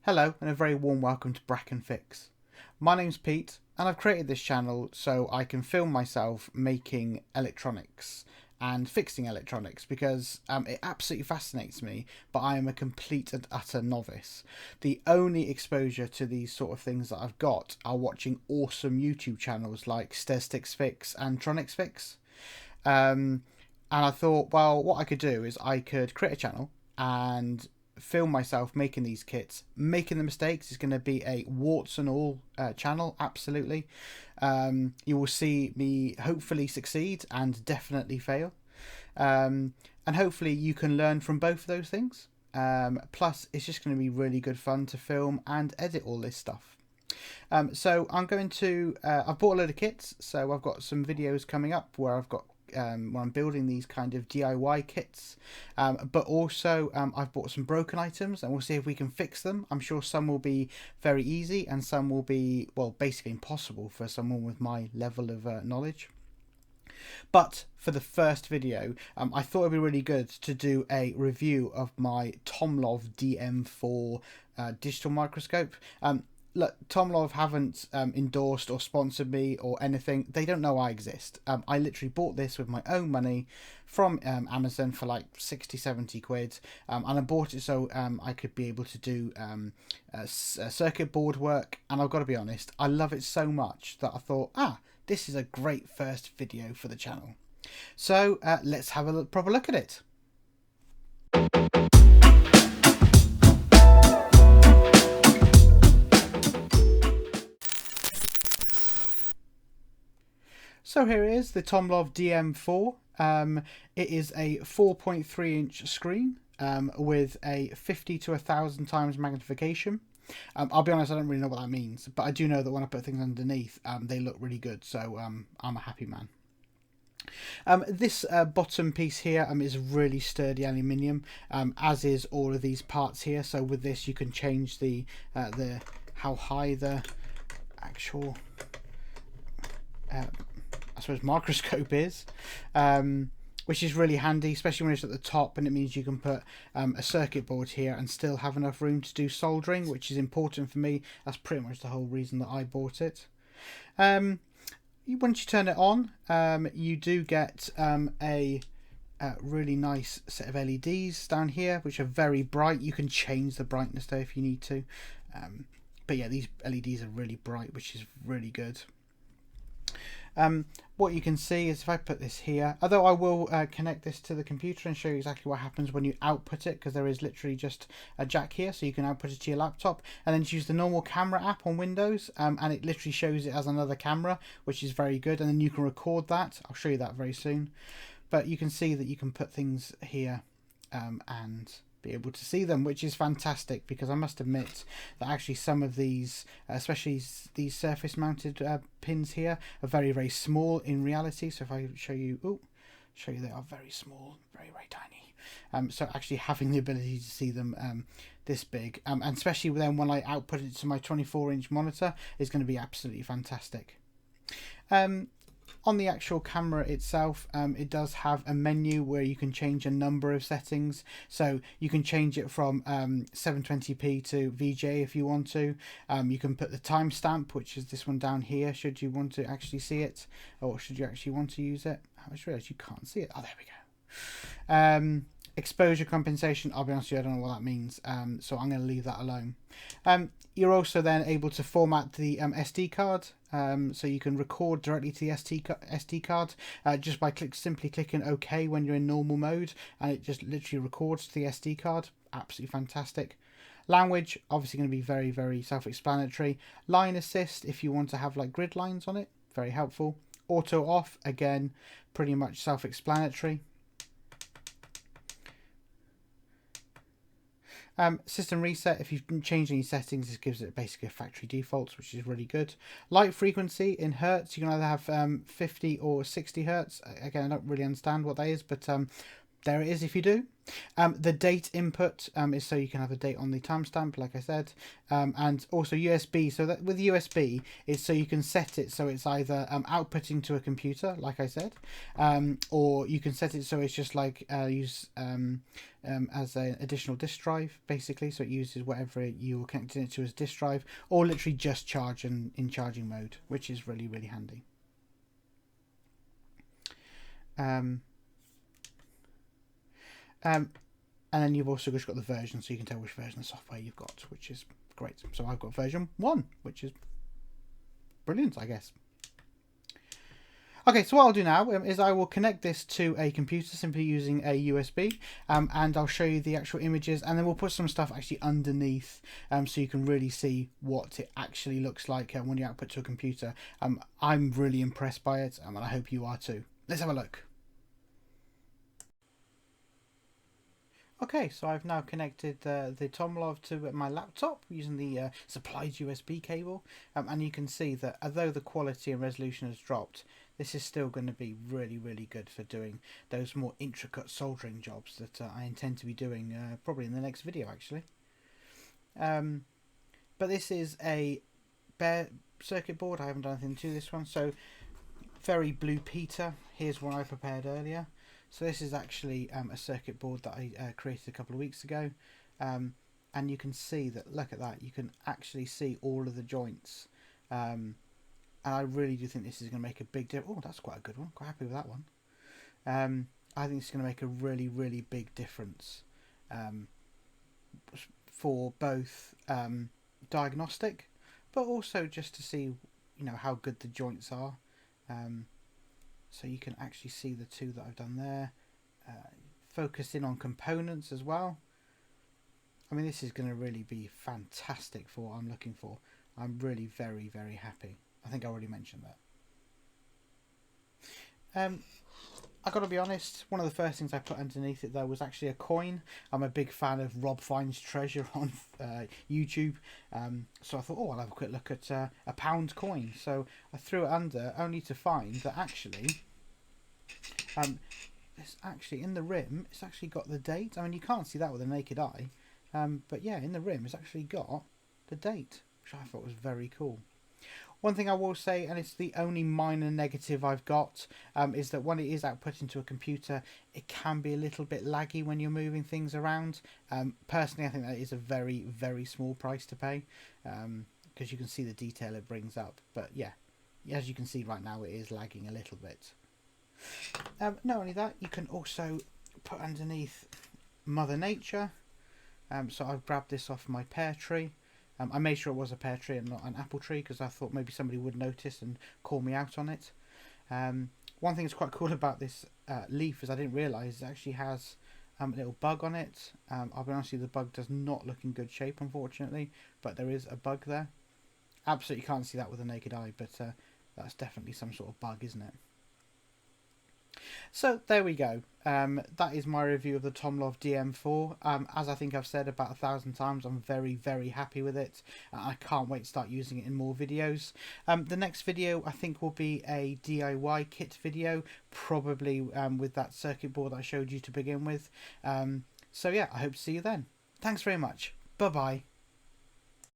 Hello and a very warm welcome to Bracken Fix. My name's Pete and I've created this channel so I can film myself making electronics and fixing electronics because it absolutely fascinates me, but I am a complete and utter novice. The only exposure to these sort of things that I've got are watching awesome YouTube channels like Stairsticks Fix and Tronics Fix. And I thought, well, what I could do is I could create a channel and film myself making these kits. Making the mistakes is going to be a warts and all channel, absolutely. You will see me hopefully succeed and definitely fail. And hopefully you can learn from both of those things. Plus, it's just going to be really good fun to film and edit all this stuff. So I'm going to, I've bought a load of kits, so I've got some videos coming up where I've got when I'm building these kind of DIY kits, but also I've bought some broken items and we'll see if we can fix them. I'm sure some will be very easy and some will be, well, basically impossible for someone with my level of knowledge. But for the first video, I thought it'd be really good to do a review of my TOMLOV DM4 digital microscope. Look, TOMLOV haven't endorsed or sponsored me or anything. They don't know I exist. I literally bought this with my own money from Amazon for like 60-70 quid. And I bought it so I could be able to do circuit board work. And I've got to be honest, I love it so much that I thought, this is a great first video for the channel. So let's have a proper look at it. So here is the TOMLOV DM4. It is a 4.3 inch screen with a 50 to 1,000 times magnification. I'll be honest, I don't really know what that means, but I do know that when I put things underneath, they look really good, so I'm a happy man. This bottom piece here is really sturdy aluminium, as is all of these parts here. So with this, you can change the how high the actual I suppose microscope is, which is really handy, especially when it's at the top, and it means you can put a circuit board here and still have enough room to do soldering, which is important for me. That's pretty much the whole reason that I bought it. Once you turn it on, you do get a really nice set of LEDs down here, which are very bright. You can change the brightness though if you need to, but yeah, these LEDs are really bright, which is really good. What you can see is if I put this here, although I will connect this to the computer and show you exactly what happens when you output it, because there is literally just a jack here, so you can output it to your laptop and then use the normal camera app on Windows, and it literally shows it as another camera, which is very good, and then you can record that. I'll show you that very soon, but you can see that you can put things here and be able to see them, which is fantastic, because I must admit that actually some of these, especially these surface mounted pins here, are very, very small in reality. So if I show you, they are very small, very, very tiny. So actually having the ability to see them this big, and especially then when I output it to my 24-inch monitor, is going to be absolutely fantastic. On the actual camera itself, it does have a menu where you can change a number of settings. So you can change it from 720p to VGA if you want to. You can put the timestamp, which is this one down here, should you want to actually see it, or should you actually want to use it. I just realised you can't see it. Oh, there we go. Exposure compensation, I'll be honest with you, I don't know what that means, so I'm going to leave that alone. You're also then able to format the SD card, so you can record directly to the SD card just by simply clicking OK when you're in normal mode, and it just literally records to the SD card. Absolutely fantastic. Language, obviously going to be very, very self-explanatory. Line assist, if you want to have like grid lines on it, very helpful. Auto off, again, pretty much self-explanatory. System reset, if you've changed any settings, this gives it basically a factory default, which is really good. Light frequency in hertz, you can either have 50 or 60 hertz. Again, I don't really understand what that is, but there it is if you do. The date input is so you can have a date on the timestamp, like I said, and also USB. So that with USB, it's so you can set it so it's either outputting to a computer, like I said, or you can set it so it's just like use as an additional disk drive, basically. So it uses whatever you're connecting it to as disk drive, or literally just charge in charging mode, which is really, really handy. And then you've also just got the version, so you can tell which version of software you've got, which is great. So I've got version 1, which is brilliant, I guess. Okay, so what I'll do now is I will connect this to a computer simply using a USB, and I'll show you the actual images, and then we'll put some stuff actually underneath so you can really see what it actually looks like when you output to a computer. I'm really impressed by it, and I hope you are too. Let's have a look. Okay, so I've now connected the TOMLOV to my laptop using the supplied USB cable, and you can see that although the quality and resolution has dropped, this is still going to be really, really good for doing those more intricate soldering jobs that I intend to be doing probably in the next video, actually. But this is a bare circuit board. I haven't done anything to this one, so very Blue Peter. Here's one I prepared earlier. So this is actually a circuit board that I created a couple of weeks ago, and you can see that, look at that, you can actually see all of the joints, and I really do think this is going to make a big difference. Oh, that's quite a good one, quite happy with that one. I think it's going to make a really, really big difference for both diagnostic, but also just to see, you know, how good the joints are. So you can actually see the two that I've done there. Focus in on components as well. I mean, this is going to really be fantastic for what I'm looking for. I'm really very, very happy. I think I already mentioned that. I got to be honest, one of the first things I put underneath it though was actually a coin. I'm a big fan of Rob Finds Treasure on YouTube, so I thought, oh, I'll have a quick look at a £1 coin. So I threw it under, only to find that actually, it's actually in the rim. It's actually got the date. I mean, you can't see that with the naked eye, but yeah, in the rim, it's actually got the date, which I thought was very cool. One thing I will say, and it's the only minor negative I've got, is that when it is output into a computer, it can be a little bit laggy when you're moving things around. Personally, I think that is a very, very small price to pay, because you can see the detail it brings up. But yeah, as you can see right now, it is lagging a little bit. Not only that, you can also put underneath Mother Nature. So I've grabbed this off my pear tree. I made sure it was a pear tree and not an apple tree because I thought maybe somebody would notice and call me out on it. One thing that's quite cool about this leaf is I didn't realise it actually has a little bug on it. I'll be honest with you, the bug does not look in good shape, unfortunately, but there is a bug there. Absolutely can't see that with the naked eye, but that's definitely some sort of bug, isn't it? So there we go. That is my review of the TOMLOV DM4. As I think I've said about 1,000 times, I'm very, very happy with it. I can't wait to start using it in more videos. The next video I think will be a DIY kit video, probably with that circuit board that I showed you to begin with. So yeah, I hope to see you then. Thanks very much. Bye bye.